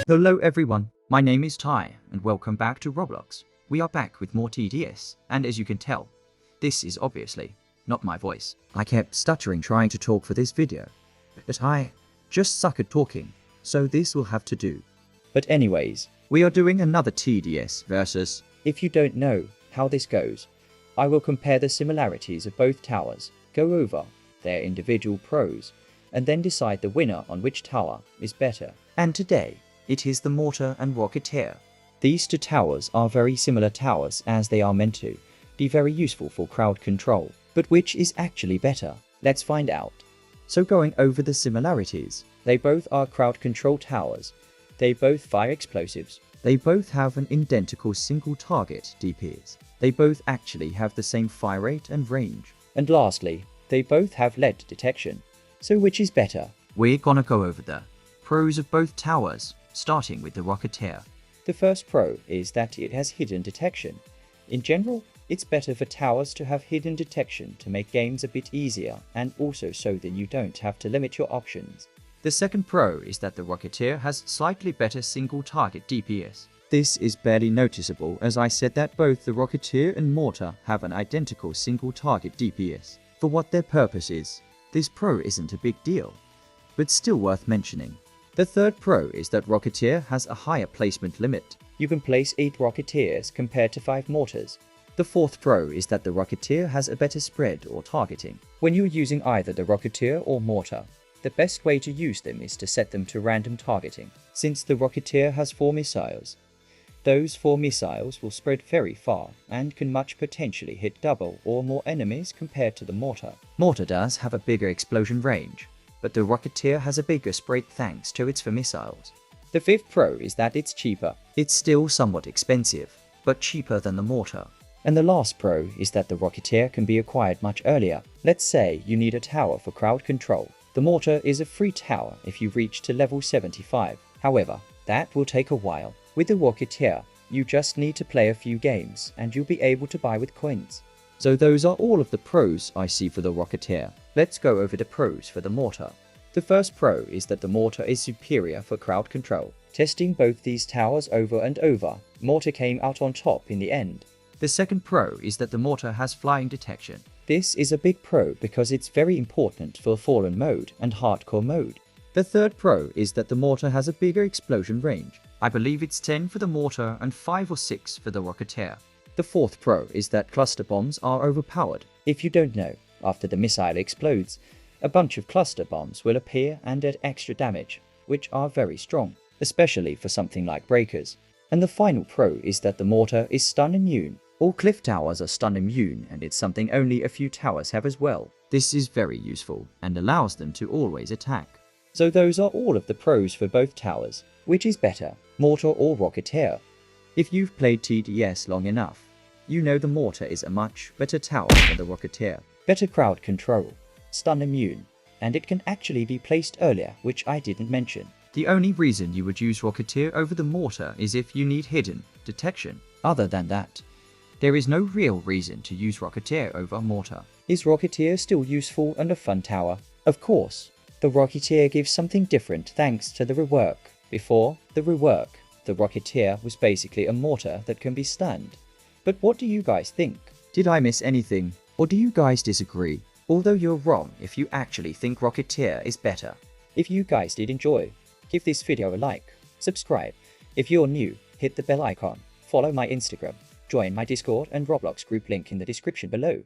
Hello everyone, my name is Ty and welcome back to Roblox. We are back with more TDS, and as you can tell, this is obviously not my voice. I kept stuttering trying to talk for this video, but I just suck at talking, so this will have to do. But anyways, we are doing another TDS versus. If you don't know how this goes, I will compare the similarities of both towers, go over their individual pros, and then decide the winner on which tower is better. And today, it is the Mortar and Rocketeer. These two towers are very similar towers as they are meant to be very useful for crowd control, but which is actually better? Let's find out. So going over the similarities, they both are crowd control towers, they both fire explosives, they both have an identical single target DPS, they both actually have the same fire rate and range, and lastly, they both have lead detection. So which is better? We're gonna go over the pros of both towers, starting with the Rocketeer. The first pro is that it has hidden detection. In general, it's better for towers to have hidden detection to make games a bit easier and also so that you don't have to limit your options. The second pro is that the Rocketeer has slightly better single target DPS. This is barely noticeable as I said that both the Rocketeer and Mortar have an identical single target DPS. For what their purpose is, this pro isn't a big deal, but still worth mentioning. The third pro is that Rocketeer has a higher placement limit. You can place 8 Rocketeers compared to 5 Mortars. The fourth pro is that the Rocketeer has a better spread or targeting. When you're using either the Rocketeer or Mortar, the best way to use them is to set them to random targeting. Since the Rocketeer has 4 missiles, those 4 missiles will spread very far and can much potentially hit double or more enemies compared to the Mortar. Mortar does have a bigger explosion range, but the Rocketeer has a bigger spread thanks to its 4 missiles. The fifth pro is that it's cheaper. It's still somewhat expensive, but cheaper than the Mortar. And the last pro is that the Rocketeer can be acquired much earlier. Let's say you need a tower for crowd control. The Mortar is a free tower if you reach to level 75. However, that will take a while. With the Rocketeer, you just need to play a few games and you'll be able to buy with coins. So those are all of the pros I see for the Rocketeer. Let's go over the pros for the Mortar. The first pro is that the Mortar is superior for crowd control. Testing both these towers over and over, Mortar came out on top in the end. The second pro is that the Mortar has flying detection. This is a big pro because it's very important for Fallen mode and Hardcore mode. The third pro is that the Mortar has a bigger explosion range. I believe it's 10 for the Mortar and 5 or 6 for the Rocketeer. The fourth pro is that cluster bombs are overpowered. If you don't know, after the missile explodes, a bunch of cluster bombs will appear and add extra damage, which are very strong, especially for something like breakers. And the final pro is that the Mortar is stun immune. All cliff towers are stun immune, and it's something only a few towers have as well. This is very useful and allows them to always attack. So those are all of the pros for both towers. Which is better, Mortar or Rocketeer? If you've played TDS long enough, you know the Mortar is a much better tower than the Rocketeer. Better crowd control, stun immune, and it can actually be placed earlier, which I didn't mention. The only reason you would use Rocketeer over the Mortar is if you need hidden detection. Other than that, there is no real reason to use Rocketeer over Mortar. Is Rocketeer still useful and a fun tower? Of course. The Rocketeer gives something different thanks to the rework. Before the rework, the Rocketeer was basically a Mortar that can be stunned. But what do you guys think? Did I miss anything? Or do you guys disagree? Although you're wrong if you actually think Rocketeer is better. If you guys did enjoy, give this video a like, subscribe. If you're new, hit the bell icon, follow my Instagram, join my Discord and Roblox group link in the description below.